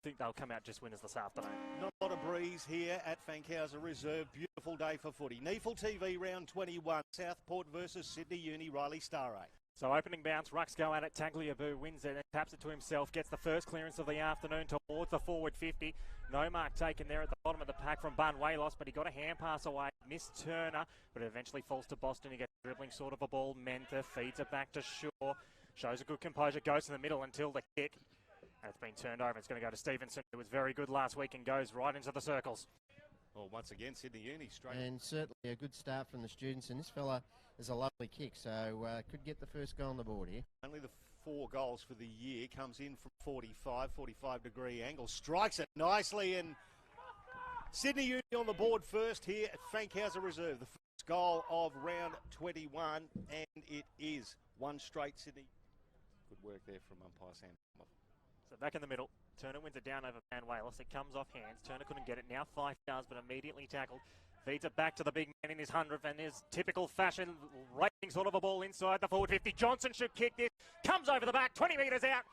think they'll come out just winners this afternoon. Not a lot of breeze here at Fankhauser Reserve. Beautiful day for footy. Neefle TV round 21. Southport versus Sydney Uni. Riley Starray. So opening bounce, Rucks go at it, Tagliabue wins it and taps it to himself, gets the first clearance of the afternoon towards the forward 50. No mark taken there at the bottom of the pack from Bunwaylos, but he got a hand pass away, missed Turner, but it eventually falls to Boston. He gets dribbling sort of a ball, Mentha feeds it back to Shaw, shows a good composure, goes to the middle until the kick, and it's been turned over. It's going to go to Stevenson, who was very good last week and goes right into the circles. Well, once again, Sydney Uni straight. And certainly a good start from the students, and this fella is a lovely kick, so could get the first goal on the board here. Only the 4 goals for the year, comes in from 45 degree angle, strikes it nicely, and Sydney Uni on the board first here at Fankhauser Reserve. The first goal of round 21, and it is one straight Sydney. Good work there from umpire Sam. So back in the middle, Turner wins it down over Bunwaylos. It comes off hands. Turner couldn't get it. Now 5 yards, but immediately tackled. Feeds it back to the big man in his 100th, and his typical fashion, racing sort of a ball inside the forward 50. Johnson should kick this. Comes over the back, 20 metres out.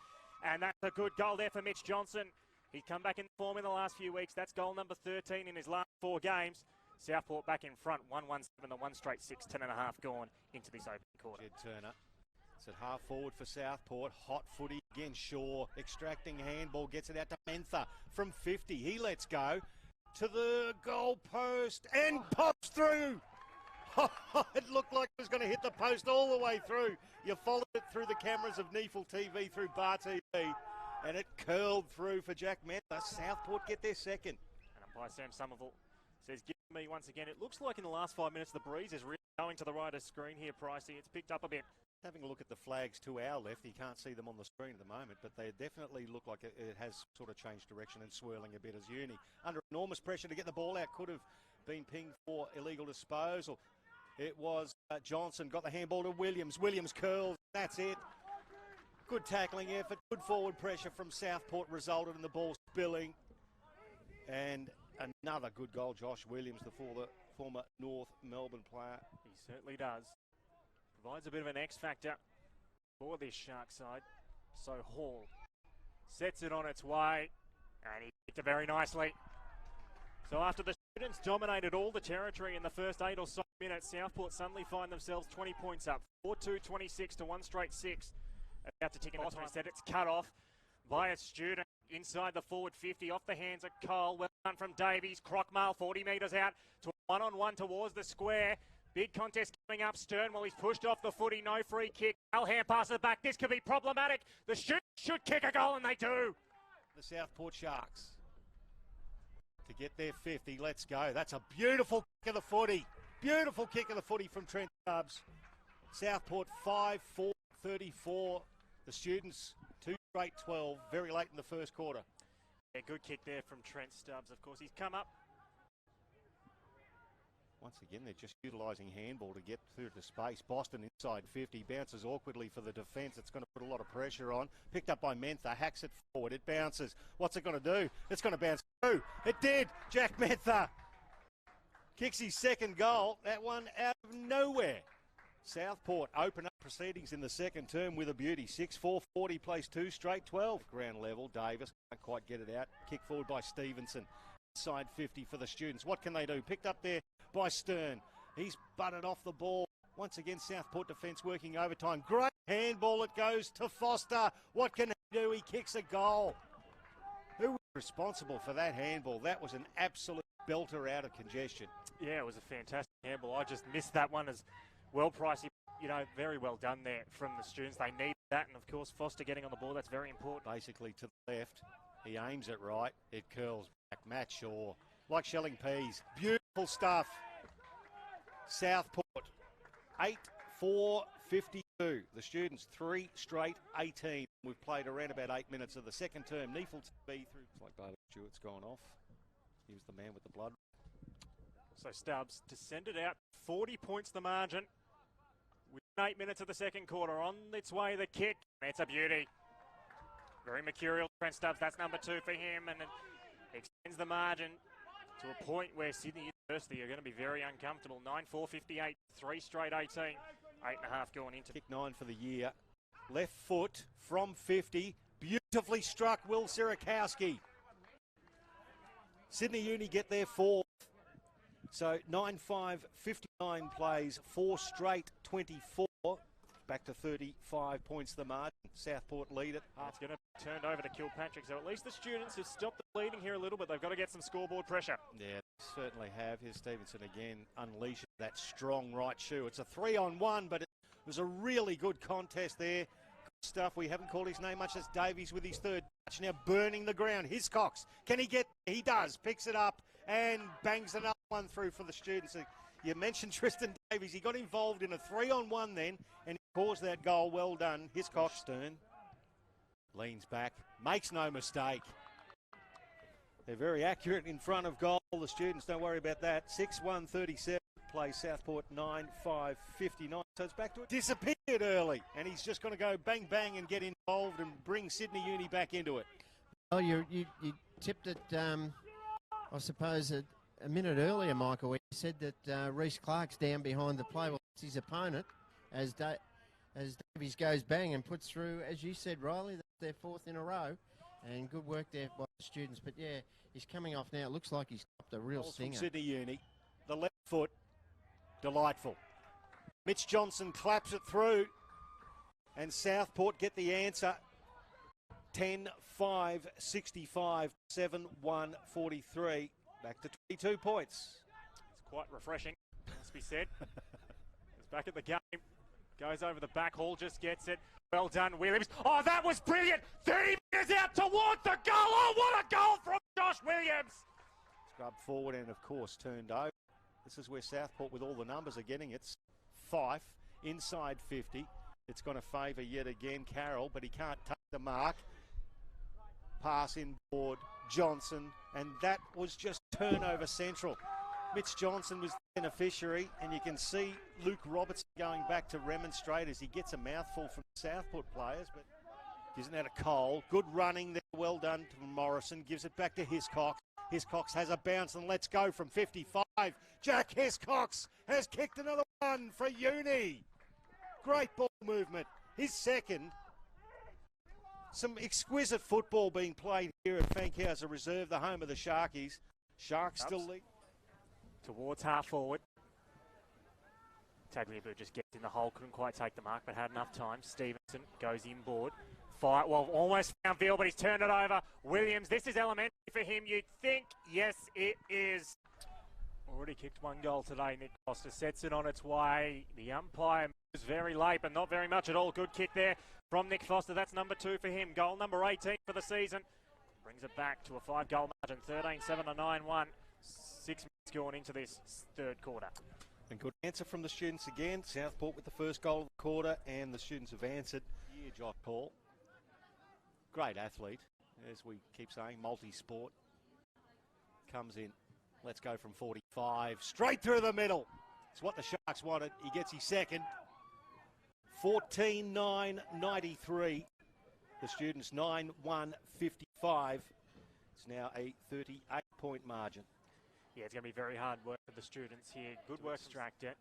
And that's a good goal there for Mitch Johnson. He's come back in form in the last few weeks. That's goal number 13 in his last 4 games. Southport back in front, 1-1-7, the 1 straight 6, 10.5 gone into this opening quarter. Jed Turner. It's at half forward for Southport. Hot footy again. Shaw extracting handball, gets it out to Mentha from 50. He lets go to the goal post and pops through. It looked like it was going to hit the post all the way through. You followed it through the cameras of Neefle TV, through Bar TV, and it curled through for Jack Mentha. Southport get their second. And umpire Sam Somerville says, give me once again. It looks like in the last 5 minutes the breeze is really going to the right of screen here, Pricey. It's picked up a bit. Having a look at the flags to our left, you can't see them on the screen at the moment, but they definitely look like it has sort of changed direction and swirling a bit as Uni. Under enormous pressure to get the ball out, could have been pinged for illegal disposal. It was Johnson, got the handball to Williams. Williams curls, that's it. Good tackling effort, good forward pressure from Southport resulted in the ball spilling. And another good goal, Josh Williams, the former North Melbourne player. He certainly does. Provides a bit of an X factor for this Shark side. So Hall sets it on its way, and he kicked it very nicely. So after the students dominated all the territory in the first 8 or so minutes, Southport suddenly find themselves 20 points up. 4-2-26 to 1 straight 6. About to tick in the time. Instead, it's cut off by a student inside the forward 50, off the hands of Cole. Well done from Davies. Crockmale 40 metres out to a 1-on-1 towards the square. Big contest coming up. Stern, while he's pushed off the footy, no free kick. Alham passes it back. This could be problematic. The should kick a goal, and they do. The Southport Sharks to get their 50. Let's go. That's a beautiful kick of the footy. Beautiful kick of the footy from Trent Stubbs. Southport 5-4-34. The students 2 straight 12. Very late in the first quarter. Yeah, good kick there from Trent Stubbs. Of course, he's come up. Once again, they're just utilising handball to get through to space. Boston inside 50, bounces awkwardly for the defence. It's going to put a lot of pressure on. Picked up by Mentha, hacks it forward. It bounces. What's it going to do? It's going to bounce through. It did. Jack Mentha kicks his second goal. That one out of nowhere. Southport open up proceedings in the second term with a beauty. 6-4-40, plays 2 straight 12. Ground level, Davis can't quite get it out. Kick forward by Stevenson. Inside 50 for the students. What can they do? Picked up there by Stern. He's butted off the ball. Once again, Southport defence working overtime. Great handball. It goes to Foster. What can he do? He kicks a goal. Who was responsible for that handball? That was an absolute belter out of congestion. Yeah, it was a fantastic handball. I just missed that one as well, Pricey. You know, very well done there from the students. They need that. And, of course, Foster getting on the ball. That's very important. Basically to the left. He aims it right. It curls back. Matt Shaw. Like shelling peas. Beautiful stuff. Southport 8-4-52. The students 3 straight 18. We've played around about 8 minutes of the second term. Neefle TV through. It's like Bailey Stewart's gone off. He was the man with the blood. So Stubbs to send it out. 40 points the margin. Within 8 minutes of the second quarter. On its way the kick. It's a beauty. Very mercurial. Trent Stubbs. That's number 2 for him. And it extends the margin to a point where Sydney University are going to be very uncomfortable. 9-4-58, 3 straight 18, 8.5 going into. Kick 9 for the year. Left foot from 50, beautifully struck Will Sirakowski. Sydney Uni get their fourth. So 9-5, 59 plays, 4 straight, 24. Back to 35 points the margin. Southport lead it. It's going to be turned over to Kilpatrick, so at least the students have stopped the bleeding here a little bit. They've got to get some scoreboard pressure. Yeah, they certainly have. Here's Stevenson again, unleashing that strong right shoe. It's a 3-on-1, but it was a really good contest there. Good stuff. We haven't called his name much. As Davies with his third touch, now burning the ground. Hiscox, can he get? He does. Picks it up and bangs another one through for the students. You mentioned Tristan Davies. He got involved in a 3-on-1 then, and he caused that goal. Well done. Hiscox. Stern leans back, makes no mistake. They're very accurate in front of goal. The students, don't worry about that. 6-1-37 plays Southport 9-5-59. So it's back to it. Disappeared early, and he's just going to go bang bang and get involved and bring Sydney Uni back into it. Well, you tipped it, I suppose, a minute earlier, Michael, where you said that Reece Clark's down behind the play. Well, it's his opponent as Davies goes bang and puts through, as you said, Riley, that's their fourth in a row. And good work there by the students. But, yeah, he's coming off now. It looks like he's stopped a real stinger. Sydney Uni, the left foot, delightful. Mitch Johnson claps it through, and Southport get the answer. 10-5-65, 7-1-43. Back to 22 points. It's quite refreshing, must be said. He's back at the game. Goes over the back haul, just gets it. Well done, Williams. Oh, that was brilliant. 30 metres out towards the goal. Oh, what a goal from Josh Williams. Scrubbed forward and, of course, turned over. This is where Southport, with all the numbers, are getting it. Fife, inside 50. It's going to favour yet again Carroll, but he can't take the mark. Pass inboard, Johnson, and that was just turnover central. Mitch Johnson was the beneficiary, and you can see Luke Robertson going back to remonstrate as he gets a mouthful from Southport players, but gives it out to Cole. Good running there, well done to Morrison, gives it back to Hiscox. Hiscox has a bounce and lets go from 55. Jack Hiscox has kicked another one for Uni. Great ball movement, his second. Some exquisite football being played here at Fankhauser Reserve, the home of the Sharkies. Sharks still lead. Towards half forward. Tagliabue just gets in the hole, couldn't quite take the mark, but had enough time. Stevenson goes inboard. Fire, well, almost found field, but he's turned it over. Williams, this is elementary for him, you'd think. Yes, it is. Already kicked one goal today. Nick Costa sets it on its way. The umpire moves very late, but not very much at all. Good kick there from Nick Foster. That's number 2 for him. Goal number 18 for the season. Brings it back to a 5-goal margin. 13-7 to 9-1. 6 minutes going into this third quarter. And good answer from the students again. Southport with the first goal of the quarter, and the students have answered. Yeah, Jock Paul. Great athlete, as we keep saying, multi-sport. Comes in. Let's go from 45. Straight through the middle. It's what the Sharks wanted. He gets his second. 14-9-93. The students 9-1-55. It's now a 38-point margin. Yeah, it's going to be very hard work for the students here. Good work, Stractor.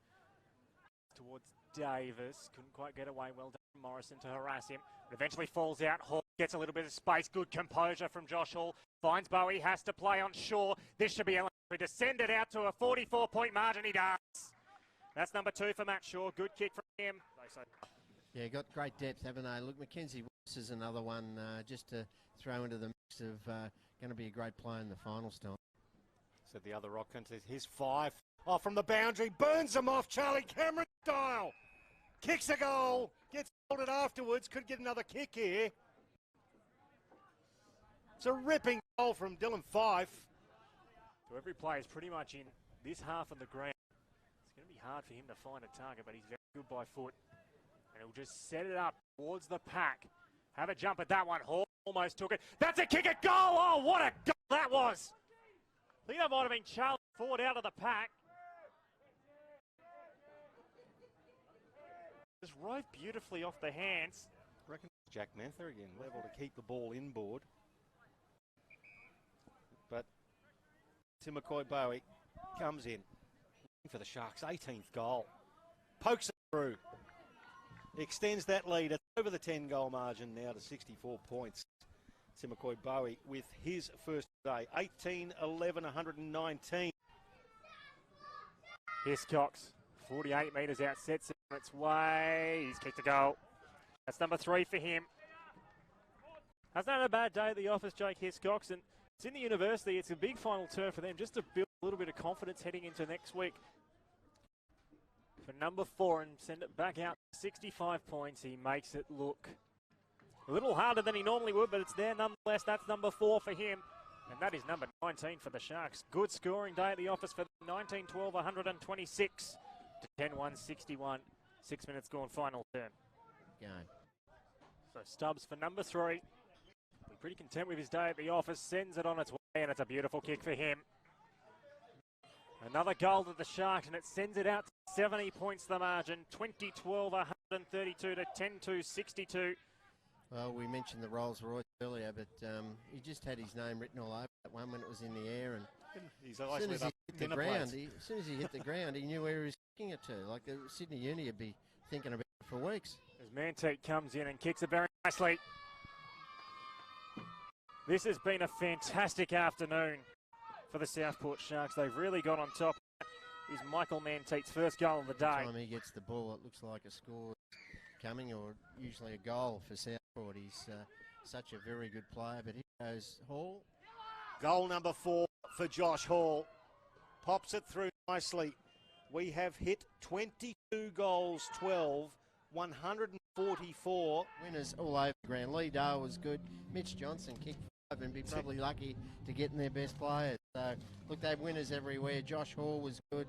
Towards Davis. Couldn't quite get away. Well done from Morrison to harass him. But eventually falls out. Hall gets a little bit of space. Good composure from Josh Hall. Finds Bowie. Has to play on Shaw. This should be elementary. To send it out to a 44-point margin. He does. That's number 2 for Matt Shaw. Good kick from him. Yeah, got great depth, haven't they? Look, Mackenzie Ross is another one just to throw into the mix of going to be a great player in the finals time. Said the other rock contest. Here's 5. Oh, from the boundary. Burns him off, Charlie Cameron style. Kicks a goal. Gets folded afterwards. Could get another kick here. It's a ripping goal from Dylan Fife. So every player is pretty much in this half of the ground. It's going to be hard for him to find a target, but he's very good by foot. And he'll just set it up towards the pack. Have a jump at that one. Hall almost took it. That's a kick at goal. Oh, what a goal that was. I think that might have been Charlie Ford out of the pack. Just rode beautifully off the hands. I reckon Jack Manther again, level to keep the ball inboard. But Tim McCoy-Bowie comes in for the Sharks' 18th goal. Pokes it through. Extends that lead. It's over the 10-goal margin now to 64 points. Timokoy Bowie with his first day. 18-11, 119. Hiscox, 48 metres out, sets it on its way. He's kicked a goal. That's number 3 for him. That's not a bad day at the office, Jake Hiscox, and it's in the university. It's a big final turn for them just to build a little bit of confidence heading into next week. For number 4 and send it back out. 65 points. He makes it look a little harder than he normally would, but it's there nonetheless. That's number 4 for him. And that is number 19 for the Sharks. Good scoring day at the office for 19-12, 126 to 10-1, 61. 6 minutes gone, final turn. Game. So Stubbs for number 3. Be pretty content with his day at the office. Sends it on its way, and it's a beautiful kick for him. Another goal to the Sharks, and it sends it out to 70 points the margin. 20-12, 132 to 10-2, 62. Well, we mentioned the Rolls Royce earlier, but he just had his name written all over that one when it was in the air. And He's as soon as he hit the ground, as soon as he hit the ground, he knew where he was kicking it to. Like the Sydney Uni would be thinking about it for weeks. As Manteet comes in and kicks it very nicely. This has been a fantastic afternoon for the Southport Sharks. They've really got on top. Is Michael Manteet's first goal of the day. Every time he gets the ball, it looks like a score coming, or usually a goal for Southport. He's such a very good player, but here goes Hall. Goal number 4 for Josh Hall. Pops it through nicely. We have hit 22 goals, 12, 144. Winners all over the ground. Lee Dale was good. Mitch Johnson kicked 5 and be probably lucky to get in their best players. So, look, they're winners everywhere. Josh Hall was good.